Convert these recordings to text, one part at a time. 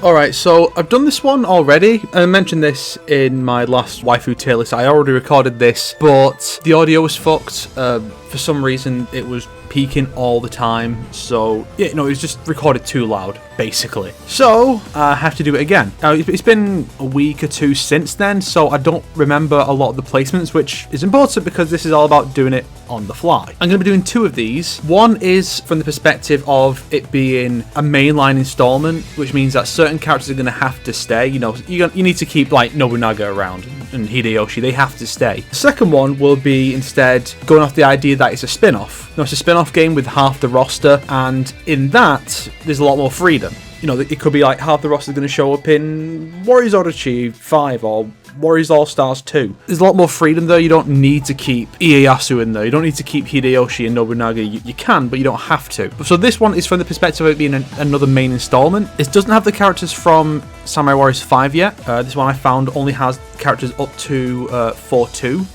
Alright, so I've done this one already. I mentioned this in my last waifu tier list. I already recorded this, but the audio was fucked. For some reason, it was peaking all the time. So, yeah, it was just recorded too loud, basically. So, I have to do it again. Now, it's been a week or two since then, so I don't remember a lot of the placements, which is important because this is all about doing it on the fly. I'm going to be doing two of these. One is from the perspective of it being a mainline installment, which means that certain characters are going to have to stay. You need to keep, like, Nobunaga around and Hideyoshi. They have to stay. The second one will be instead going off the idea that it's a spin-off. It's a spin-off game with half the roster, and in that, there's a lot more freedom. It could be like half the roster is going to show up in Warriors Orochi 5 or Warriors All-Stars 2. There's a lot more freedom there. You don't need to keep Ieyasu in there. You don't need to keep Hideyoshi and Nobunaga. You can, but you don't have to. So this one is from the perspective of it being another main installment. It doesn't have the characters from Samurai Warriors 5 yet. This one I found only has characters up to 4-2.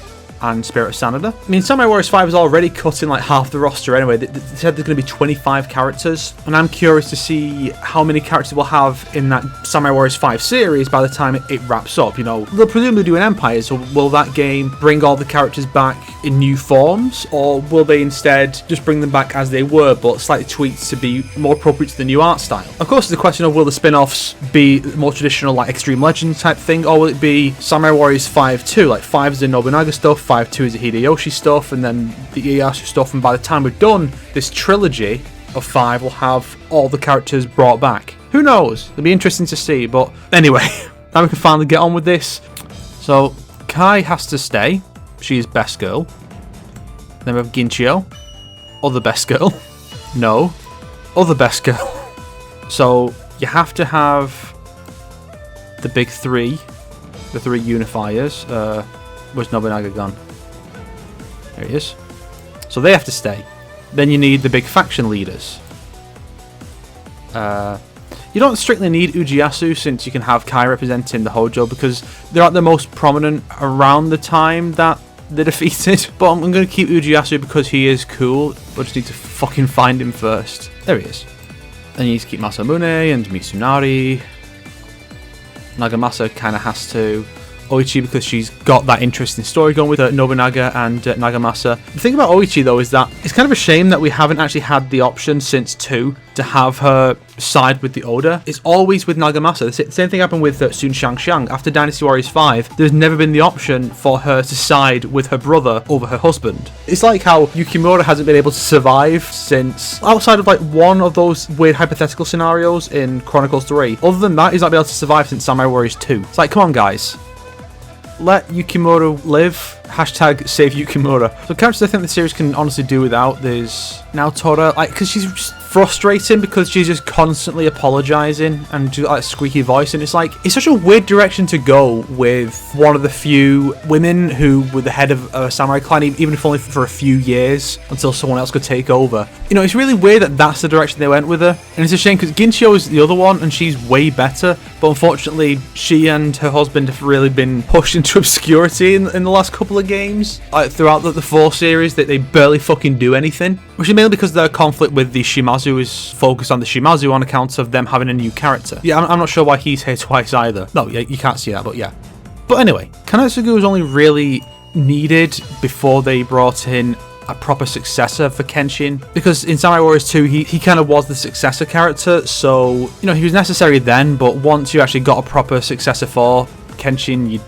And Spirit of Sanada. I mean, Samurai Warriors 5 is already cutting like half the roster anyway. They said there's going to be 25 characters, and I'm curious to see how many characters we'll have in that Samurai Warriors 5 series by the time it wraps up. They'll presumably do an Empire, so will that game bring all the characters back in new forms, or will they instead just bring them back as they were, but slightly tweaked to be more appropriate to the new art style? Of course, the question of will the spin-offs be more traditional, like Extreme Legends type thing, or will it be Samurai Warriors 5-2, like 5 is the Nobunaga stuff, 5-2 is the Hideyoshi stuff, and then the Ieyasu stuff, and by the time we've done this trilogy of 5, we'll have all the characters brought back. Who knows? It'll be interesting to see, but anyway, now we can finally get on with this. So, Kai has to stay. She is best girl. Then we have Ginchio, other best girl. No, other best girl. So, you have to have the big three, the three unifiers. Where's Nobunaga gone? There he is. So they have to stay. Then you need the big faction leaders. You don't strictly need Ujiyasu since you can have Kai representing the Hojo because they're at the most prominent around the time that they're defeated. But I'm going to keep Ujiyasu because he is cool. But just need to fucking find him first. There he is. Then you need to keep Masamune and Mitsunari. Nagamasa kind of has to. Oichi because she's got that interesting story going with Nobunaga and Nagamasa. The thing about Oichi though is that it's kind of a shame that we haven't actually had the option since 2 to have her side with the Oda. It's always with Nagamasa. The same thing happened with Sun Shang. After Dynasty Warriors 5, there's never been the option for her to side with her brother over her husband. It's like how Yukimura hasn't been able to survive since, outside of like one of those weird hypothetical scenarios in Chronicles 3. Other than that, he's not been able to survive since Samurai Warriors 2. It's like, come on guys. Let Yukimura live. Hashtag save Yukimura. So characters I think the series can honestly do without, there's Naotora, because she's just frustrating because she's just constantly apologising and do like squeaky voice, and it's like, it's such a weird direction to go with one of the few women who were the head of a samurai clan, even if only for a few years until someone else could take over. It's really weird that that's the direction they went with her, and it's a shame because Ginchio is the other one and she's way better, but unfortunately she and her husband have really been pushed into obscurity in the last couple of games. Like throughout the 4 series, that they barely fucking do anything, which is mainly because their conflict with the Shimazu is focused on the Shimazu on account of them having a new character. Yeah, I'm not sure why he's here twice either. No, yeah, you can't see that, but yeah. But anyway, Kanetsugu was only really needed before they brought in a proper successor for Kenshin, because in Samurai Warriors 2 he kind of was the successor character, so he was necessary then, but once you actually got a proper successor for Kenshin, you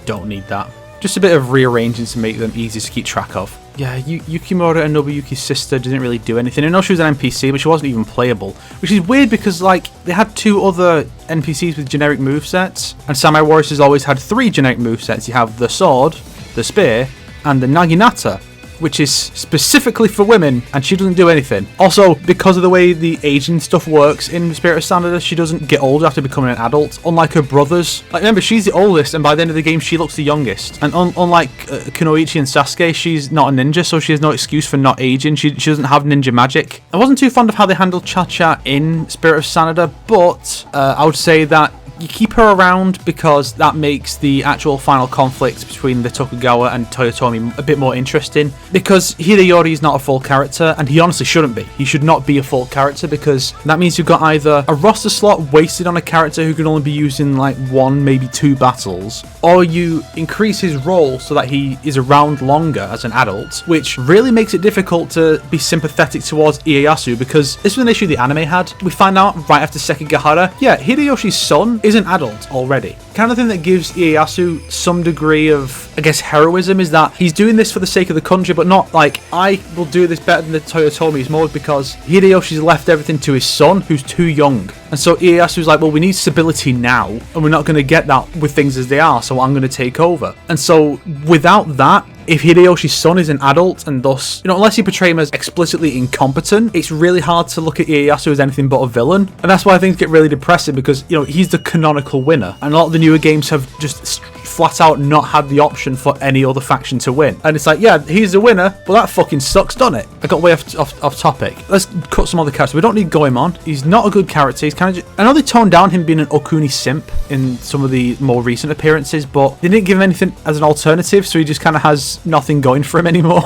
don't need that. Just a bit of rearranging to make them easy to keep track of. Yeah, Yukimura and Nobuyuki's sister didn't really do anything. I know she was an NPC, but she wasn't even playable, which is weird because like they had 2 other NPCs with generic movesets, and Samurai Warriors has always had 3 generic movesets. You have the sword, the spear, and the Naginata, which is specifically for women, and she doesn't do anything. Also, because of the way the aging stuff works in Spirit of Sanada, she doesn't get older after becoming an adult, unlike her brothers. Like, remember, she's the oldest, and by the end of the game, she looks the youngest. And unlike Kunoichi and Sasuke, she's not a ninja, so she has no excuse for not aging. She doesn't have ninja magic. I wasn't too fond of how they handled Cha-Cha in Spirit of Sanada, but I would say that You keep her around because that makes the actual final conflict between the Tokugawa and Toyotomi a bit more interesting, because Hideyori is not a full character, and he honestly shouldn't be. He should not be a full character, because that means you've got either a roster slot wasted on a character who can only be used in like 1, maybe 2 battles, or you increase his role so that he is around longer as an adult, which really makes it difficult to be sympathetic towards Ieyasu, because this was an issue the anime had. We find out right after Sekigahara, yeah, Hideyoshi's son is an adult already. Kind of thing that gives Ieyasu some degree of, I guess, heroism is that he's doing this for the sake of the country, but not like, I will do this better than the Toyotomi. It's more because Hideyoshi's left everything to his son, who's too young. And so Ieyasu's like, well, we need stability now, and we're not going to get that with things as they are, so I'm going to take over. And so without that, if Hideyoshi's son is an adult, and thus, unless you portray him as explicitly incompetent, it's really hard to look at Ieyasu as anything but a villain. And that's why things get really depressing, because, he's the canonical winner. And a lot of the newer games have just flat out not had the option for any other faction to win. And it's like, yeah, he's the winner, but that fucking sucks, doesn't it? I got way off topic. Let's cut some other characters. We don't need Goemon. He's not a good character. He's kind of I know they toned down him being an Okuni simp in some of the more recent appearances, but they didn't give him anything as an alternative, so he just kind of has nothing going for him anymore.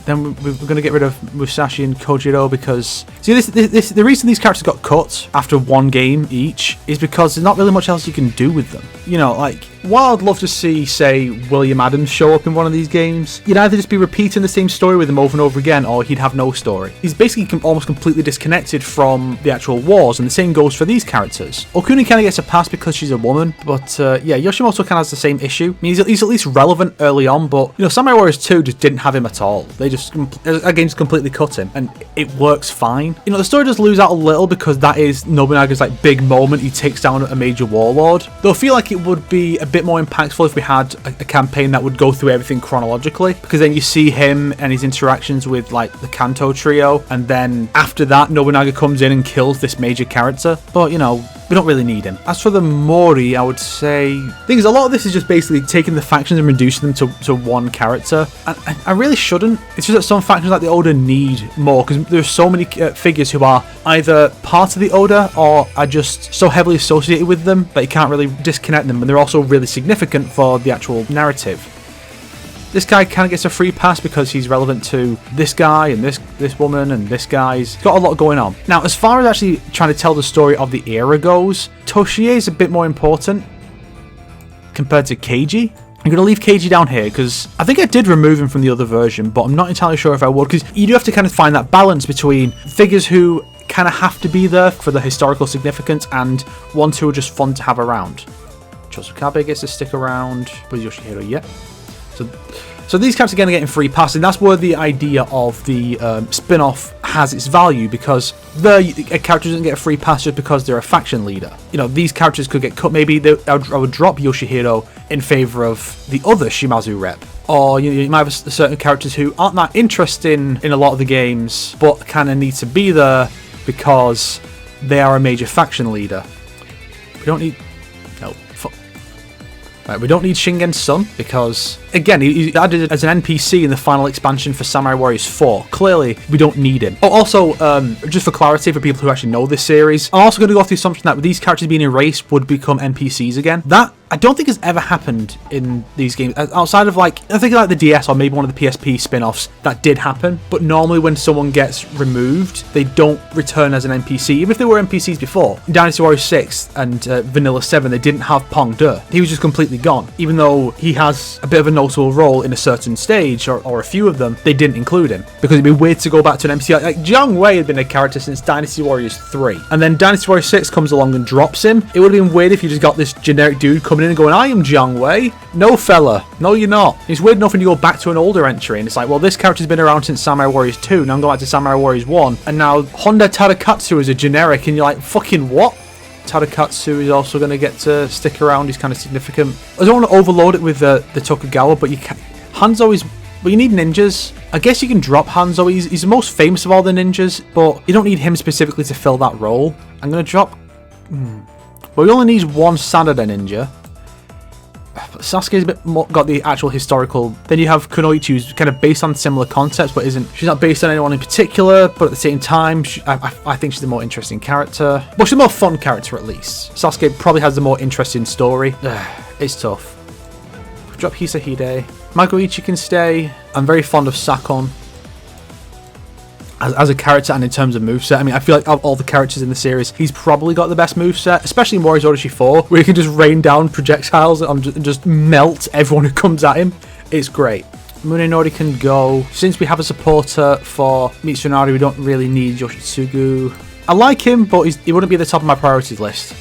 Then we're going to get rid of Musashi and Kojiro, because see, the reason these characters got cut after 1 game each is because there's not really much else you can do with them. Like, while I'd love to see, say, William Adams show up in one of these games, you'd either just be repeating the same story with him over and over again, or he'd have no story. He's basically almost completely disconnected from the actual wars, and the same goes for these characters. Okuni kind of gets a pass because she's a woman, but yeah, Yoshimoto kind of has the same issue. I mean, he's at least relevant early on, but, Samurai Warriors 2 just didn't have him at all. They just, again, just completely cut him, and it works fine. The story does lose out a little because that is Nobunaga's, like, big moment. He takes down a major warlord. Though I feel like it would be a bit more impactful if we had a campaign that would go through everything chronologically, because then you see him and his interactions with, like, the Kanto trio, and then after that Nobunaga comes in and kills this major character. But we don't really need him. As for the Mori, I would say, thing is, a lot of this is just basically taking the factions and reducing them to 1 character, and I really shouldn't. It's just that some factions like the Oda need more, because there's so many figures who are either part of the Oda or are just so heavily associated with them that you can't really disconnect them, and they're also really significant for the actual narrative. This guy kind of gets a free pass because he's relevant to this guy and this woman and this guy's got a lot going on. Now, as far as actually trying to tell the story of the era goes, Toshie is a bit more important compared to Keiji. I'm going to leave Keiji down here because I think I did remove him from the other version, but I'm not entirely sure if I would, because you do have to kind of find that balance between figures who kind of have to be there for the historical significance and ones who are just fun to have around. Chosukabe gets to stick around, but Yoshihiro yet. So these characters again are getting free pass, and that's where the idea of the spin-off has its value, because a character doesn't get a free pass just because they're a faction leader. These characters could get cut. Maybe I would drop Yoshihiro in favour of the other Shimazu rep. Or you might have certain characters who aren't that interesting in a lot of the games, but kind of need to be there because they are a major faction leader. We don't need... Right, we don't need Shingen's son, because, again, he's added as an NPC in the final expansion for Samurai Warriors 4. Clearly, we don't need him. Oh, also, just for clarity for people who actually know this series, I'm also going to go off the assumption that with these characters being erased would become NPCs again. That, I don't think has ever happened in these games, outside of, like, I think like the DS or maybe one of the PSP spin-offs, that did happen. But normally when someone gets removed, they don't return as an NPC, even if they were NPCs before. In Dynasty Warriors 6 and Vanilla 7, they didn't have Pong De. He was just completely gone. Even though he has a bit of a notable role in a certain stage, or a few of them, they didn't include him. Because it'd be weird to go back to an NPC. Like Jiang Wei had been a character since Dynasty Warriors 3. And then Dynasty Warriors 6 comes along and drops him. It would have been weird if you just got this generic dude coming in and going, I am Jiang Wei. No fella. No, you're not. It's weird enough when you go back to an older entry and it's like, well, this character's been around since Samurai Warriors 2. Now I'm going back to Samurai Warriors 1. And now Honda Tadakatsu is a generic. And you're like, fucking what? Tadakatsu is also going to get to stick around. He's kind of significant. I don't want to overload it with the Tokugawa, but you can. Hanzo is... Well, you need ninjas. I guess you can drop Hanzo. He's the most famous of all the ninjas, but you don't need him specifically to fill that role. I'm going to drop... Well, we only need one Sanada ninja. Sasuke's a bit more got the actual historical. Then you have Kunoichi, who's kind of based on similar concepts, but she's not based on anyone in particular, but at the same time, I think she's the more interesting character. Well, she's a more fun character, at least. Sasuke probably has the more interesting story. It's tough. Drop Hisahide. Magoichi can stay. I'm very fond of Sakon as a character and in terms of moveset. I mean, I feel like of all the characters in the series, he's probably got the best moveset, especially in Warriors Odyssey 4, where he can just rain down projectiles and just melt everyone who comes at him. It's great. Munenori can go. Since we have a supporter for Mitsunari, we don't really need Yoshitsugu. I like him, but he wouldn't be at the top of my priorities list.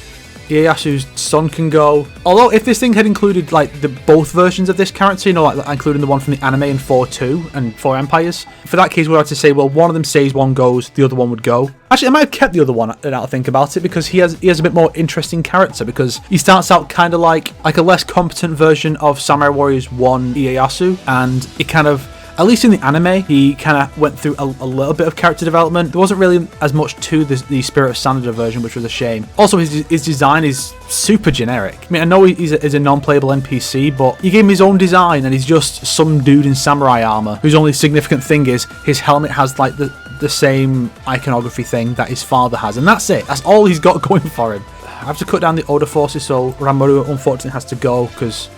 Ieyasu's son can go. Although, if this thing had included like both versions of this character, you know, like including the one from the anime in 4-2 and 4 Empires, for that case, we'd have to say, well, one of them stays, one goes, the other one would go. Actually, I might have kept the other one now to think about it, because he has a bit more interesting character, because he starts out kind of like a less competent version of Samurai Warriors 1 Ieyasu, and it kind of, at least in the anime, he kind of went through a little bit of character development. There wasn't really as much to the Spirit of Sanada version, which was a shame. Also, his design is super generic. I mean, I know he's a non-playable NPC, but you gave him his own design, and he's just some dude in samurai armor, whose only significant thing is his helmet has like the same iconography thing that his father has, and that's it. That's all he's got going for him. I have to cut down the Oda forces, so Ranmaru unfortunately has to go, because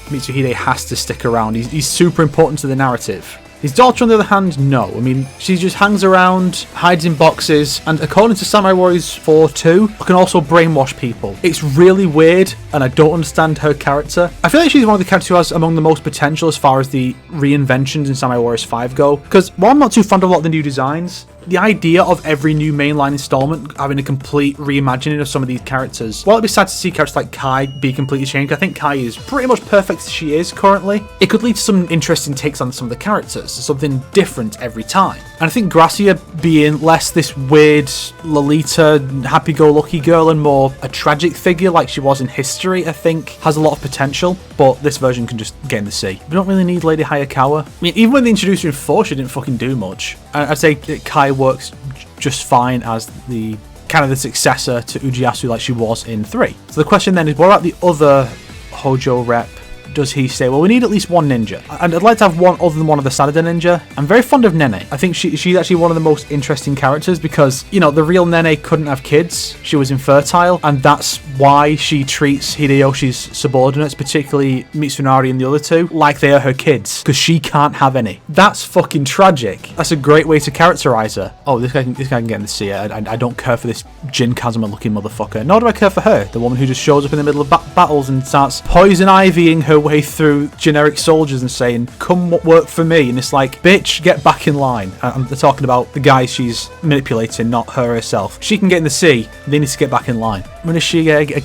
Mitsuhide has to stick around. He's super important to the narrative. His daughter, on the other hand, no. I mean, she just hangs around, hides in boxes, and according to Samurai Warriors 4-2, can also brainwash people. It's really weird, and I don't understand her character. I feel like she's one of the characters who has among the most potential as far as the reinventions in Samurai Warriors 5 go, because while I'm not too fond of a lot of the new designs, the idea of every new mainline installment having a complete reimagining of some of these characters, while it'd be sad to see characters like Kai be completely changed, I think Kai is pretty much perfect as she is currently. It could lead to some interesting takes on some of the characters, something different every time. And I think Gracia being less this weird Lolita, happy-go-lucky girl and more a tragic figure like she was in history, I think has a lot of potential, but this version can just get in the sea. We don't really need Lady Hayakawa. I mean, even when they introduced her in 4, she didn't fucking do much. I'd say Kai works just fine as the kind of the successor to Ujiyasu like she was in 3. So the question then is, what about the other Hojo rep? Does he stay? Well, we need at least one ninja, and I'd like to have one other than one of the Sanada ninja. I'm very fond of Nene. I think she's actually one of the most interesting characters, because, you know, the real Nene couldn't have kids. She was infertile, and that's why she treats Hideyoshi's subordinates, particularly Mitsunari and the other two, like they are her kids, because she can't have any. That's fucking tragic. That's a great way to characterize her. Oh, this guy can get in the sea. I don't care for this Jin Kazuma looking motherfucker. Nor do I care for her, the woman who just shows up in the middle of battles and starts poison ivying her way through generic soldiers and saying, come work for me, and it's like, bitch, get back in line. I'm talking about the guys she's manipulating, not her herself. She can get in the sea, they need to get back in line. Muneshige,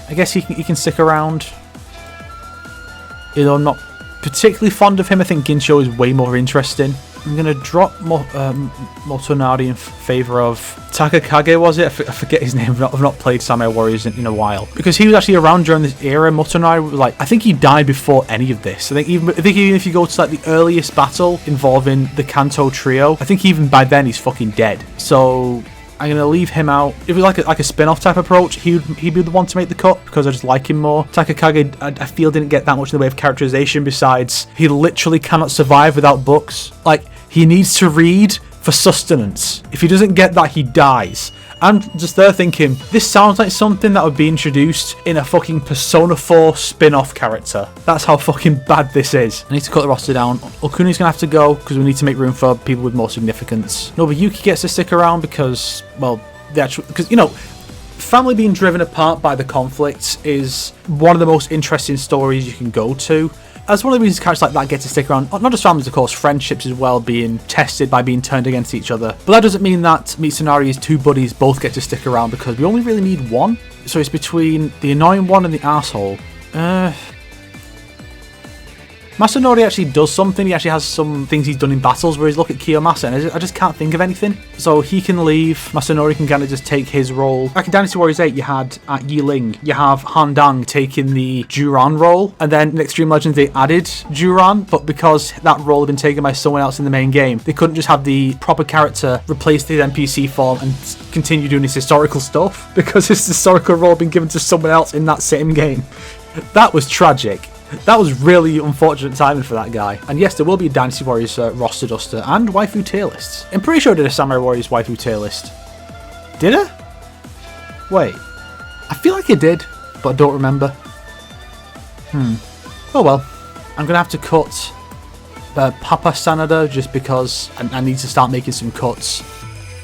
I guess he can stick around. You know, I'm not particularly fond of him. I think Gincho is way more interesting. I'm going to drop Motonari in favour of Takakage, was it? I forget his name. I've not played Samurai Warriors in a while. Because he was actually around during this era. Motonari was like, I think he died before any of this. I think even if you go to like the earliest battle involving the Kanto trio, I think even by then he's fucking dead. So I'm going to leave him out. If we like a spin-off type approach, he'd be the one to make the cut, because I just like him more. Takakage, I feel, didn't get that much in the way of characterization, besides he literally cannot survive without books. Like, he needs to read for sustenance. If he doesn't get that, he dies. I'm just there thinking, this sounds like something that would be introduced in a fucking Persona 4 spin-off character. That's how fucking bad this is. I need to cut the roster down. Okuni's gonna have to go, because we need to make room for people with more significance. Nobuyuki gets to stick around because, well, because, you know, family being driven apart by the conflicts is one of the most interesting stories you can go to. That's one of the reasons characters like that get to stick around. Not just families, of course, friendships as well, being tested by being turned against each other. But that doesn't mean that Mitsunari's two buddies both get to stick around, because we only really need one. So it's between the annoying one and the asshole. Masanori actually does something. He actually has some things he's done in battles where he's looked at Kiyomasa, and I just can't think of anything. So he can leave. Masanori can kind of just take his role. Back in Dynasty Warriors 8, you had at Yiling, you have Han Dang taking the Juran role, and then in Extreme Legends they added Juran, but because that role had been taken by someone else in the main game, they couldn't just have the proper character replace his NPC form and continue doing his historical stuff, because his historical role had been given to someone else in that same game. That was tragic. That was really unfortunate timing for that guy. And yes, there will be a Dynasty Warriors roster duster and waifu tier lists. I'm pretty sure I did a Samurai Warriors waifu tier list. Did I? Wait. I feel like I did, but I don't remember. Oh well. I'm going to have to cut Papa Sanada just because I need to start making some cuts.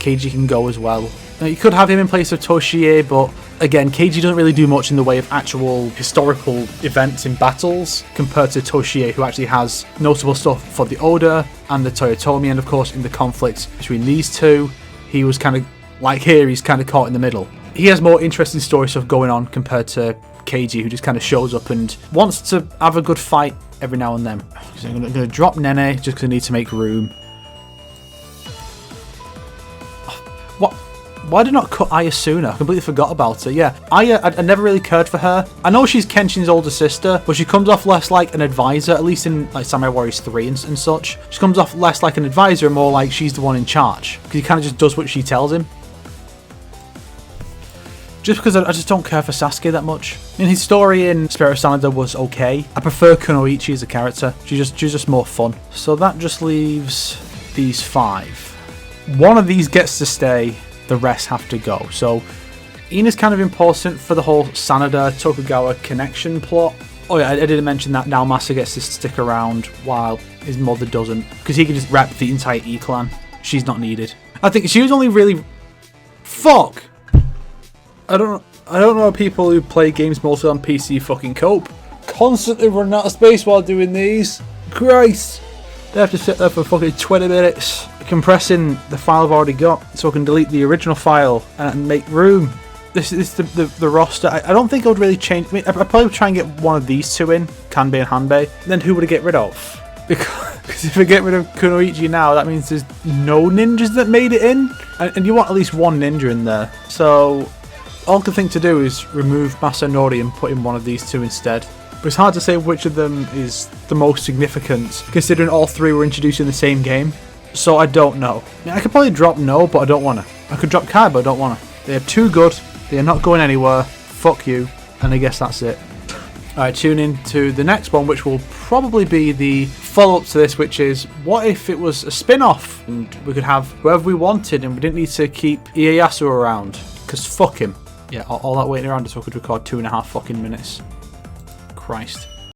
Keiji can go as well. Now, you could have him in place of Toshie, but again, Keiji doesn't really do much in the way of actual historical events in battles compared to Toshie, who actually has notable stuff for the Oda and the Toyotomi, and of course in the conflict between these two, he was kind of, like here, he's kind of caught in the middle. He has more interesting story stuff going on compared to Keiji, who just kind of shows up and wants to have a good fight every now and then. So I'm going to drop Nene just because I need to make room. What? Why did I not cut Aya sooner? I completely forgot about her. Yeah, Aya, I never really cared for her. I know she's Kenshin's older sister, but she comes off less like an advisor, at least in like Samurai Warriors 3 and such. She comes off less like an advisor and more like she's the one in charge, because he kind of just does what she tells him. Just because I just don't care for Sasuke that much. I mean, his story in Spirit of Sanada was okay. I prefer Kunoichi as a character. She's just more fun. So that just leaves these 5. One of these gets to stay. The rest have to go. So Ina's kind of important for the whole Sanada Tokugawa connection plot. Oh yeah, I didn't mention that Naomasa gets to stick around while his mother doesn't, because he can just rep the entire E-clan. She's not needed. I think she was only really... Fuck! I don't know how people who play games mostly on PC fucking cope. Constantly running out of space while doing these. Christ! They have to sit there for fucking 20 minutes. Compressing the file I've already got so I can delete the original file and make room. This is the roster. I don't think I would really change. I mean, I'd probably try and get one of these two in, Kanbei and Hanbei. Then who would I get rid of? Because if I get rid of Kunoichi now, that means there's no ninjas that made it in. And you want at least one ninja in there. So all I can think to do is remove Masanori and put in one of these two instead. But it's hard to say which of them is the most significant, considering all 3 were introduced in the same game. So I don't know. I mean, I could probably drop No, but I don't want to. I could drop Kai, but I don't want to. They are too good. They are not going anywhere. Fuck you. And I guess that's it. Alright, tune in to the next one, which will probably be the follow-up to this, which is, what if it was a spin-off? And we could have whoever we wanted, and we didn't need to keep Ieyasu around. Because fuck him. Yeah, all that waiting around so I could record 2.5 fucking minutes. Christ.